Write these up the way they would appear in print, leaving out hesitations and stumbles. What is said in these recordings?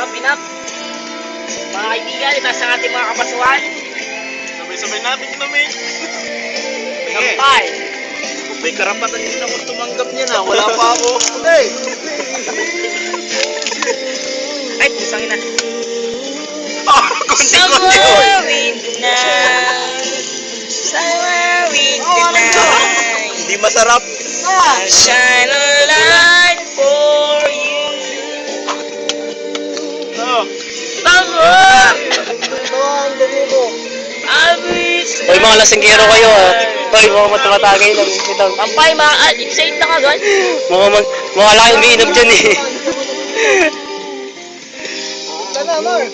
Pinap. Mga kaibigan, ito sa ating mga kabasuhan. Sabay-sabay natin namin. Kampay. May karapatan din ako tumanggap niya na. Wala pa ako. Ay, pusang ina. Konti-konti. Somewhere in the night. Somewhere in the night. Hindi masarap. I'll shine a light for you. Somewhere. Hoy, mga lasinggero kayo ha. Hoy, mga matamatagay lang. Kampay, ma-excite na kagad. Mga laki umiinom dyan eh. Sana, Mar.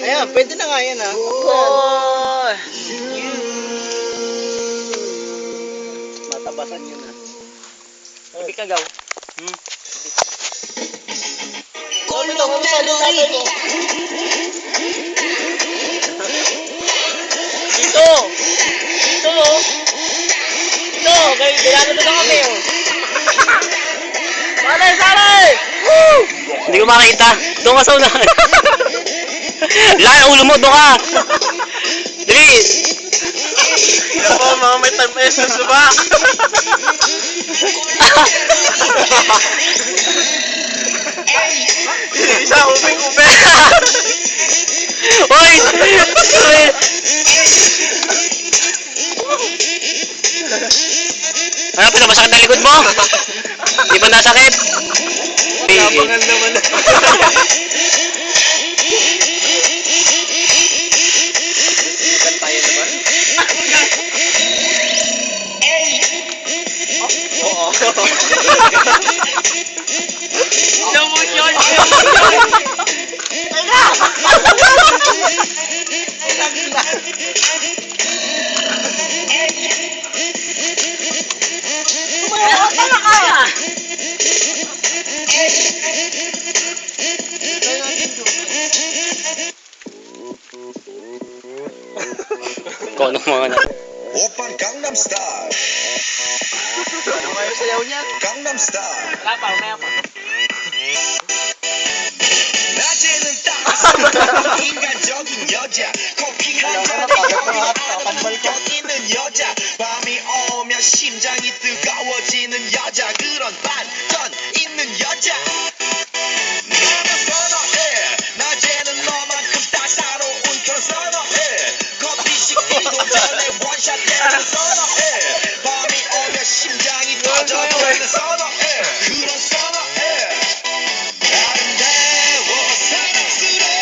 Ayan, pwede na nga yan ha. Oh. Matabasan yun ha. Ibig kagaw. Kulong sa luwi ko. Dito! Dito! Dito! Kailangan na kami oh! Salay! Salay! Woo! Hindi ko makita. Doon ka sa unahan. Laki ang ulo mo, doon ka. Dali. Yan po, mga may time essence ba? Isa, ube-ube. Hoy! Ano, pinabasakit ang likod mo? Di ba nasakit? Labangan naman. Bisikan tayo naman. Oo. Namon yun! Ano kaya? Kung anong mga na. Oppan Gangnam Style. Ano kayo sayaw niya? Gangnam Style. Wala pa, umaya pa. 낮에는 따뜻한 인간적인 여자. 커피 한 잔에 걷이는 여자. 밤이 오면 심장이 뜨거워지는 여자. 그런 반전 있는 여자. 나는 선호해. 낮에는 너만큼 따사로운 그런 선호해. 커피 식기도 전에 원샷 때는 선호해. 밤이 오면 심장이 터져버리는 선호해. 그런 선호해. 아름다워 사랑스러워.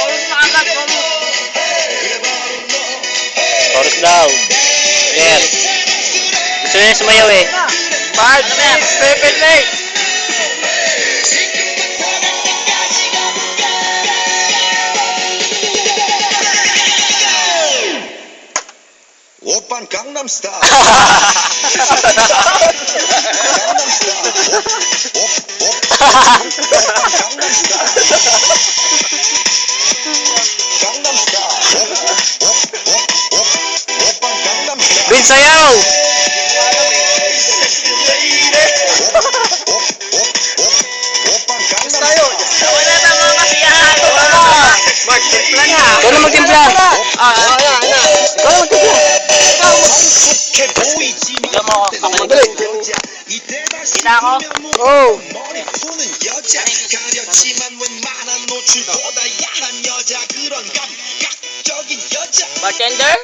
Oras na agad, mami. 그래 바로 너. Chorus daw. Yeah. Gusto niya sumayaw eh. 5, 6, 7, 8. 오빤 강남 스타일. 강남 스타일. 강남 스타일. 강남 스타일. 오빤 강남 스타일. Bin sayaw! 오빤 강남 Tayo. 스타일. Wala na mga kasiyahan! Mark, timpla na. Ikaw na magtimpla. Ayan. Ikaw na magtimpla. 익숙해 보이지만 Bigyan mo ako. 그런 여자. 이때다 Kita ako? Oh! 머리 푸는 여자 가렸지만 웬만한 노출보다 야한 여자 그런 감각적인 여자 Bartender?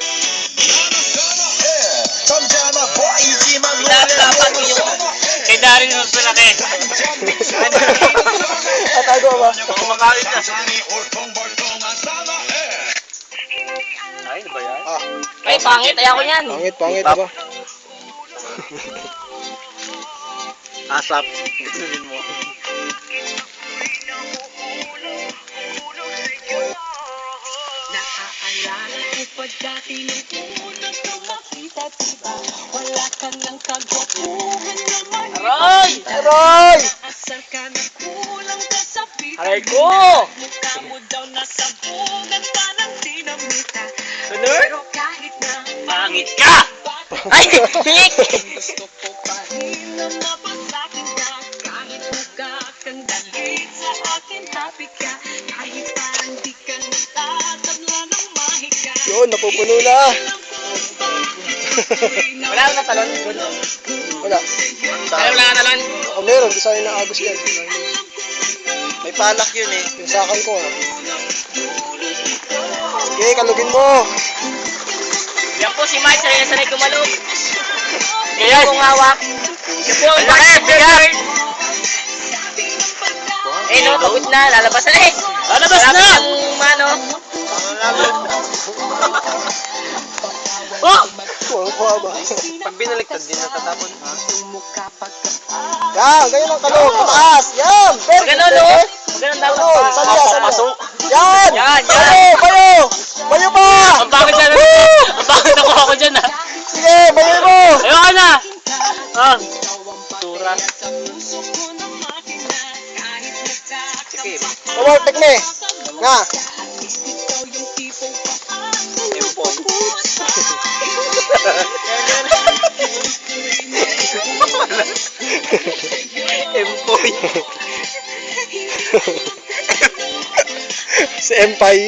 나는 선호해 점잖아 보이지만 Dapat yung kay Darin mas malaki. Atago ba? Kumakain na. 세상이 올통벌통한 선호해 Ay, ano ba yan? Ay, pangit. Ayoko yan. Pangit ba? Asap. Gustunin mo. Naaalala ko pa dati nung unang tumakita, diba? Wala ka ng kagwapuhan naman. Aray! Aray! Asal ka na kulang ka sa pita. Aray ko! Mukha mo daw nasa bungat parang dinamita. Sunod? Pero kahit na Pangit ka! Ay! Hik! gusto ko pa rin na mapasakin ka. Kahit malapit ka. Kahit parang di ka natatabla ng mahika. Yun, napupuno na. Wala na talon. Wala. Wala na talon. Oh, meron. Di sa'yo na agos yan. May palak yun eh. Yung sakal ko. Sige, kalugin mo. Yan po si Mike, sanay kumalog. Yan kung hawak. Yan po ang laki, bigat. Eh no, pagod na, lalabas na eh. Lalabas na! Ang mano. Oh! Kuha ba? Pag binaliktad, di natatapon. Ha? Yan, ganyan ang kalog. Pataas. Yan. Perfect. Ganun no? Ganun dapat Ganun. pa. Salya, salya. Pasok. Yan. Yan, yan. Bayo, bayo. Bayo pa. Ang bakit na Ang bakit nakuha ko dyan ah. Sige, bayo mo. Ayoko na. Ah. Tura. Sige. Overtake me. Nga. Empon. Empoy. Si Empay.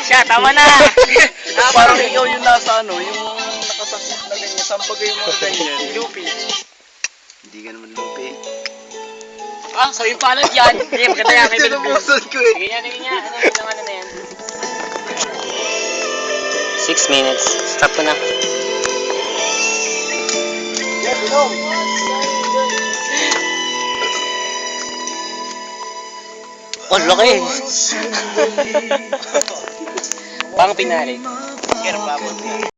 Siya, tama na. Parang ikaw yung nasa ano, yung nakasakit na ganyan. Saan bagay yung mga ganyan? Lupi. Hindi ka naman lupi. Ah, so yung paano yan? Hindi, maganda yan. May bilbil. Tinubusod ko eh. Sige yan, sige yan. Ano na yan? 6 minutes. Stop ko na. Yes, inom. Oh, laki. Pang pinali. Kaya babot niya.